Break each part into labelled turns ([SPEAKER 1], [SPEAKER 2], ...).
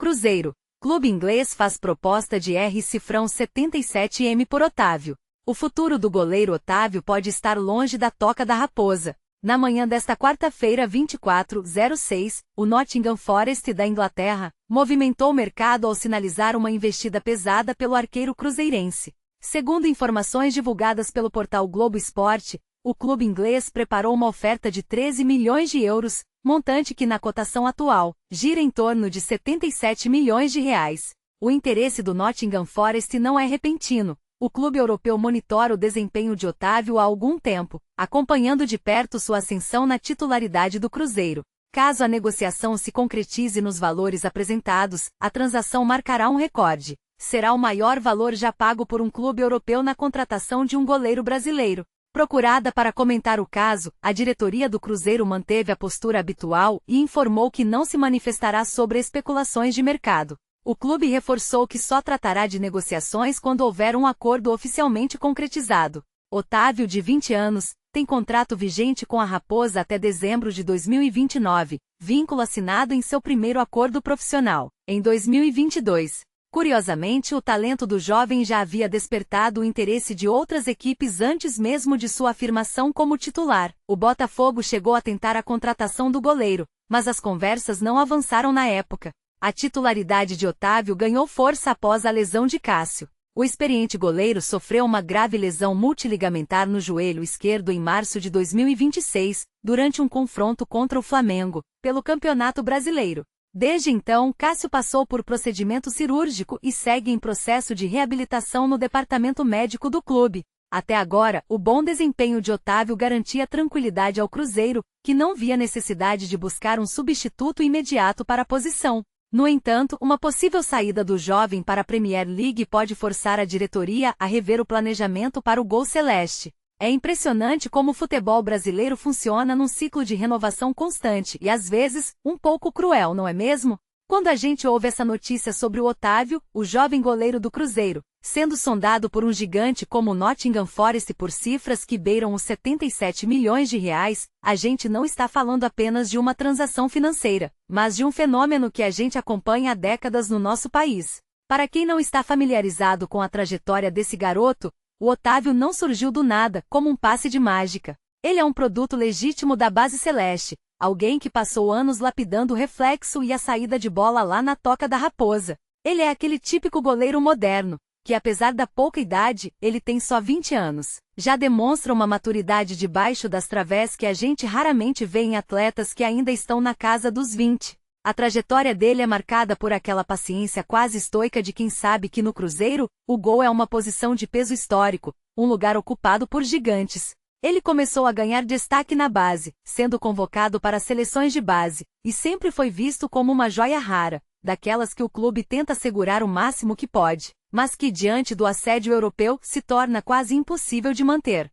[SPEAKER 1] Cruzeiro. Clube inglês faz proposta de R$ 77 por Otávio. O futuro do goleiro Otávio pode estar longe da toca da raposa. Na manhã desta quarta-feira 24/06, o Nottingham Forest da Inglaterra movimentou o mercado ao sinalizar uma investida pesada pelo arqueiro cruzeirense. Segundo informações divulgadas pelo portal Globo Esporte, o clube inglês preparou uma oferta de 13 milhões de euros, montante que na cotação atual gira em torno de 77 milhões de reais. O interesse do Nottingham Forest não é repentino. O clube europeu monitora o desempenho de Otávio há algum tempo, acompanhando de perto sua ascensão na titularidade do Cruzeiro. Caso a negociação se concretize nos valores apresentados, a transação marcará um recorde. Será o maior valor já pago por um clube europeu na contratação de um goleiro brasileiro. Procurada para comentar o caso, a diretoria do Cruzeiro manteve a postura habitual e informou que não se manifestará sobre especulações de mercado. O clube reforçou que só tratará de negociações quando houver um acordo oficialmente concretizado. Otávio, de 20 anos, tem contrato vigente com a Raposa até dezembro de 2029, vínculo assinado em seu primeiro acordo profissional, em 2022. Curiosamente, o talento do jovem já havia despertado o interesse de outras equipes antes mesmo de sua afirmação como titular. O Botafogo chegou a tentar a contratação do goleiro, mas as conversas não avançaram na época. A titularidade de Otávio ganhou força após a lesão de Cássio. O experiente goleiro sofreu uma grave lesão multiligamentar no joelho esquerdo em março de 2026, durante um confronto contra o Flamengo, pelo Campeonato Brasileiro. Desde então, Cássio passou por procedimento cirúrgico e segue em processo de reabilitação no departamento médico do clube. Até agora, o bom desempenho de Otávio garantia tranquilidade ao Cruzeiro, que não via necessidade de buscar um substituto imediato para a posição. No entanto, uma possível saída do jovem para a Premier League pode forçar a diretoria a rever o planejamento para o Gol Celeste. É impressionante como o futebol brasileiro funciona num ciclo de renovação constante e, às vezes, um pouco cruel, não é mesmo? Quando a gente ouve essa notícia sobre o Otávio, o jovem goleiro do Cruzeiro, sendo sondado por um gigante como o Nottingham Forest por cifras que beiram os 77 milhões de reais, a gente não está falando apenas de uma transação financeira, mas de um fenômeno que a gente acompanha há décadas no nosso país. Para quem não está familiarizado com a trajetória desse garoto, o Otávio não surgiu do nada, como um passe de mágica. Ele é um produto legítimo da base celeste, alguém que passou anos lapidando o reflexo e a saída de bola lá na toca da raposa. Ele é aquele típico goleiro moderno, que apesar da pouca idade, ele tem só 20 anos. Já demonstra uma maturidade debaixo das través que a gente raramente vê em atletas que ainda estão na casa dos 20. A trajetória dele é marcada por aquela paciência quase estoica de quem sabe que no Cruzeiro, o gol é uma posição de peso histórico, um lugar ocupado por gigantes. Ele começou a ganhar destaque na base, sendo convocado para seleções de base, e sempre foi visto como uma joia rara, daquelas que o clube tenta segurar o máximo que pode, mas que diante do assédio europeu se torna quase impossível de manter.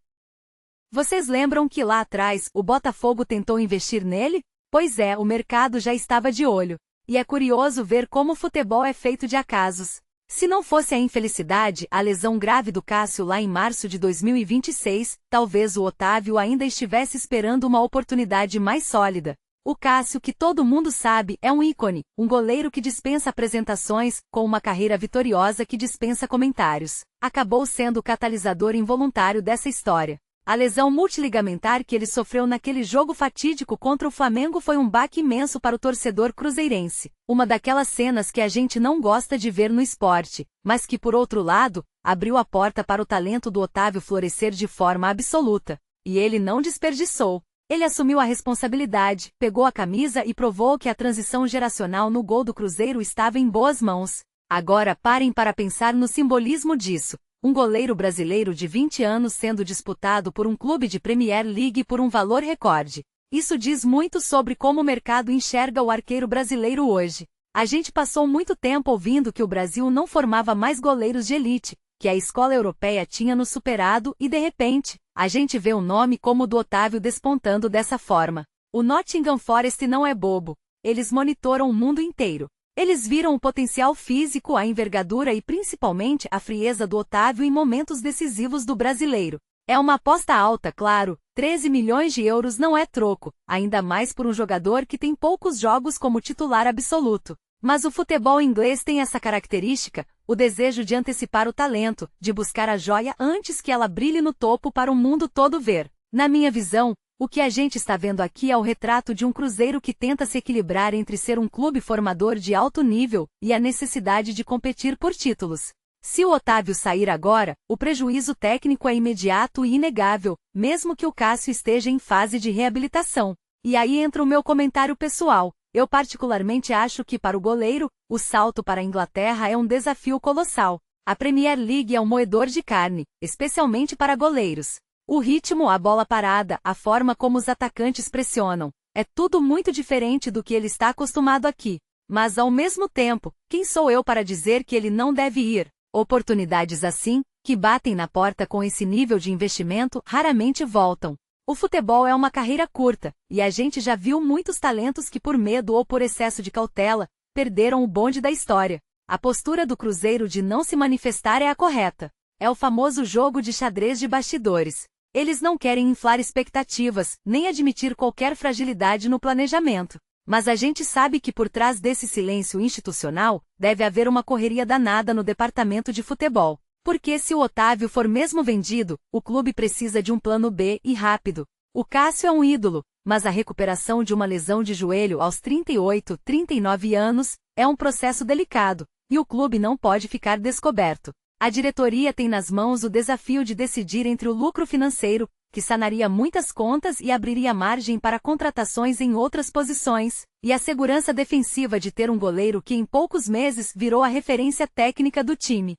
[SPEAKER 1] Vocês lembram que lá atrás o Botafogo tentou investir nele? Pois é, o mercado já estava de olho. E é curioso ver como o futebol é feito de acasos. Se não fosse a infelicidade, a lesão grave do Cássio lá em março de 2026, talvez o Otávio ainda estivesse esperando uma oportunidade mais sólida. O Cássio, que todo mundo sabe, é um ícone, um goleiro que dispensa apresentações, com uma carreira vitoriosa que dispensa comentários. Acabou sendo o catalisador involuntário dessa história. A lesão multiligamentar que ele sofreu naquele jogo fatídico contra o Flamengo foi um baque imenso para o torcedor cruzeirense. Uma daquelas cenas que a gente não gosta de ver no esporte, mas que, por outro lado, abriu a porta para o talento do Otávio florescer de forma absoluta. E ele não desperdiçou. Ele assumiu a responsabilidade, pegou a camisa e provou que a transição geracional no gol do Cruzeiro estava em boas mãos. Agora parem para pensar no simbolismo disso. Um goleiro brasileiro de 20 anos sendo disputado por um clube de Premier League por um valor recorde. Isso diz muito sobre como o mercado enxerga o arqueiro brasileiro hoje. A gente passou muito tempo ouvindo que o Brasil não formava mais goleiros de elite, que a escola europeia tinha nos superado e, de repente, a gente vê um nome como o do Otávio despontando dessa forma. O Nottingham Forest não é bobo. Eles monitoram o mundo inteiro. Eles viram o potencial físico, a envergadura e principalmente a frieza do Otávio em momentos decisivos do brasileiro. É uma aposta alta, claro, 13 milhões de euros não é troco, ainda mais por um jogador que tem poucos jogos como titular absoluto. Mas o futebol inglês tem essa característica, o desejo de antecipar o talento, de buscar a joia antes que ela brilhe no topo para o mundo todo ver. Na minha visão, o que a gente está vendo aqui é o retrato de um Cruzeiro que tenta se equilibrar entre ser um clube formador de alto nível e a necessidade de competir por títulos. Se o Otávio sair agora, o prejuízo técnico é imediato e inegável, mesmo que o Cássio esteja em fase de reabilitação. E aí entra o meu comentário pessoal. Eu particularmente acho que para o goleiro, o salto para a Inglaterra é um desafio colossal. A Premier League é um moedor de carne, especialmente para goleiros. O ritmo, a bola parada, a forma como os atacantes pressionam, é tudo muito diferente do que ele está acostumado aqui. Mas ao mesmo tempo, quem sou eu para dizer que ele não deve ir? Oportunidades assim, que batem na porta com esse nível de investimento, raramente voltam. O futebol é uma carreira curta, e a gente já viu muitos talentos que por medo ou por excesso de cautela, perderam o bonde da história. A postura do Cruzeiro de não se manifestar é a correta. É o famoso jogo de xadrez de bastidores. Eles não querem inflar expectativas, nem admitir qualquer fragilidade no planejamento. Mas a gente sabe que por trás desse silêncio institucional, deve haver uma correria danada no departamento de futebol. Porque se o Otávio for mesmo vendido, o clube precisa de um plano B e rápido. O Cássio é um ídolo, mas a recuperação de uma lesão de joelho aos 38, 39 anos, é um processo delicado, e o clube não pode ficar descoberto. A diretoria tem nas mãos o desafio de decidir entre o lucro financeiro, que sanaria muitas contas e abriria margem para contratações em outras posições, e a segurança defensiva de ter um goleiro que em poucos meses virou a referência técnica do time.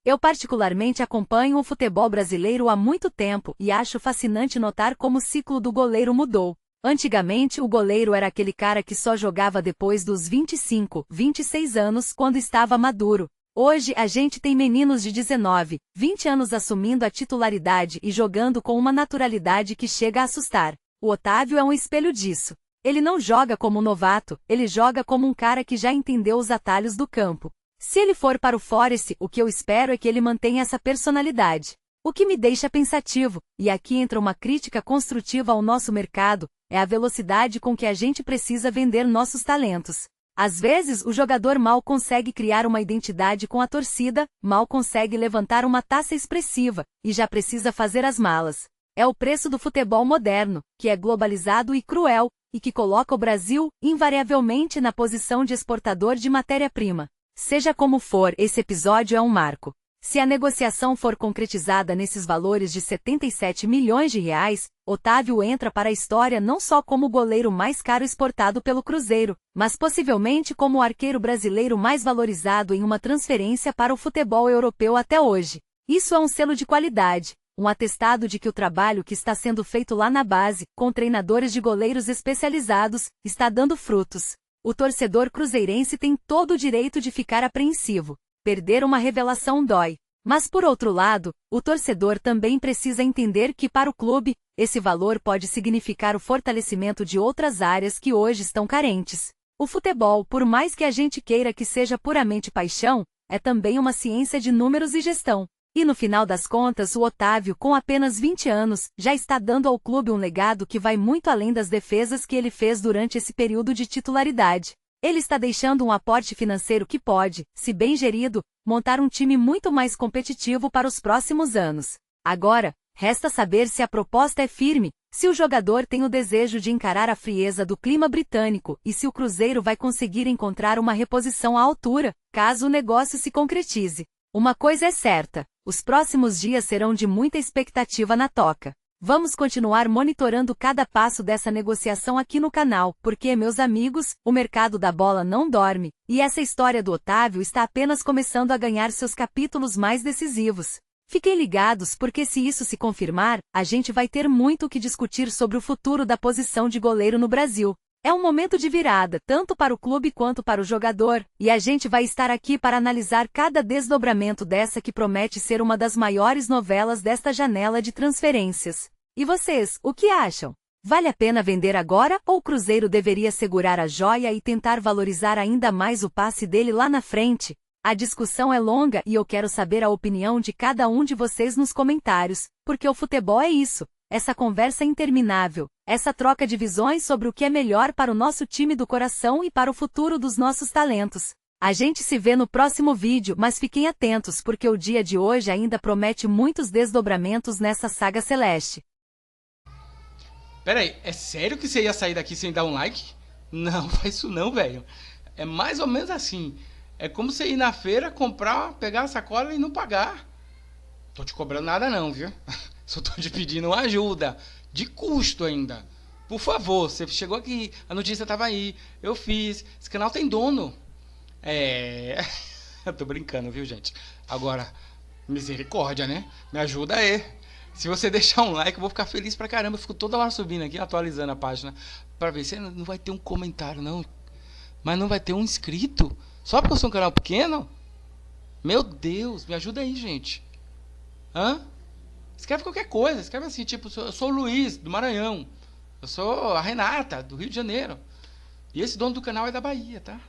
[SPEAKER 1] Eu particularmente acompanho o futebol brasileiro há muito tempo e acho fascinante notar como o ciclo do goleiro mudou. Antigamente o goleiro era aquele cara que só jogava depois dos 25, 26 anos quando estava maduro. Hoje a gente tem meninos de 19, 20 anos assumindo a titularidade e jogando com uma naturalidade que chega a assustar. O Otávio é um espelho disso. Ele não joga como um novato, ele joga como um cara que já entendeu os atalhos do campo. Se ele for para o Forest, o que eu espero é que ele mantenha essa personalidade. O que me deixa pensativo, e aqui entra uma crítica construtiva ao nosso mercado, é a velocidade com que a gente precisa vender nossos talentos. Às vezes o jogador mal consegue criar uma identidade com a torcida, mal consegue levantar uma taça expressiva, e já precisa fazer as malas. É o preço do futebol moderno, que é globalizado e cruel, e que coloca o Brasil, invariavelmente, na posição de exportador de matéria-prima. Seja como for, esse episódio é um marco. Se a negociação for concretizada nesses valores de 77 milhões de reais, Otávio entra para a história não só como o goleiro mais caro exportado pelo Cruzeiro, mas possivelmente como o arqueiro brasileiro mais valorizado em uma transferência para o futebol europeu até hoje. Isso é um selo de qualidade, um atestado de que o trabalho que está sendo feito lá na base, com treinadores de goleiros especializados, está dando frutos. O torcedor cruzeirense tem todo o direito de ficar apreensivo. Perder uma revelação dói. Mas por outro lado, o torcedor também precisa entender que para o clube, esse valor pode significar o fortalecimento de outras áreas que hoje estão carentes. O futebol, por mais que a gente queira que seja puramente paixão, é também uma ciência de números e gestão. E no final das contas, o Otávio, com apenas 20 anos, já está dando ao clube um legado que vai muito além das defesas que ele fez durante esse período de titularidade. Ele está deixando um aporte financeiro que pode, se bem gerido, montar um time muito mais competitivo para os próximos anos. Agora, resta saber se a proposta é firme, se o jogador tem o desejo de encarar a frieza do clima britânico e se o Cruzeiro vai conseguir encontrar uma reposição à altura, caso o negócio se concretize. Uma coisa é certa, os próximos dias serão de muita expectativa na toca. Vamos continuar monitorando cada passo dessa negociação aqui no canal, porque, meus amigos, o mercado da bola não dorme, e essa história do Otávio está apenas começando a ganhar seus capítulos mais decisivos. Fiquem ligados porque se isso se confirmar, a gente vai ter muito o que discutir sobre o futuro da posição de goleiro no Brasil. É um momento de virada, tanto para o clube quanto para o jogador, e a gente vai estar aqui para analisar cada desdobramento dessa que promete ser uma das maiores novelas desta janela de transferências. E vocês, o que acham? Vale a pena vender agora ou o Cruzeiro deveria segurar a joia e tentar valorizar ainda mais o passe dele lá na frente? A discussão é longa e eu quero saber a opinião de cada um de vocês nos comentários, porque o futebol é isso. essa conversa interminável, essa troca de visões sobre o que é melhor para o nosso time do coração e para o futuro dos nossos talentos. A gente se vê no próximo vídeo, mas fiquem atentos porque o dia de hoje ainda promete muitos desdobramentos nessa saga celeste.
[SPEAKER 2] Pera aí, é sério que você ia sair daqui sem dar um like? Não, faz isso não, velho. É mais ou menos assim. É como você ir na feira, comprar, pegar a sacola e não pagar. Tô te cobrando nada não, viu? Só tô te pedindo ajuda. De custo ainda. Por favor, você chegou aqui, a notícia tava aí. Eu fiz. Esse canal tem dono. Eu tô brincando, viu, gente? Agora, misericórdia, né? Me ajuda aí. Se você deixar um like, eu vou ficar feliz pra caramba. Eu fico toda hora subindo aqui, atualizando a página. Pra ver se não vai ter um comentário, não. Mas não vai ter um inscrito. Só porque eu sou um canal pequeno? Meu Deus, me ajuda aí, gente. Hã? Escreve qualquer coisa. Escreve assim, tipo, eu sou o Luiz, do Maranhão. Eu sou a Renata, do Rio de Janeiro. E esse dono do canal é da Bahia, tá?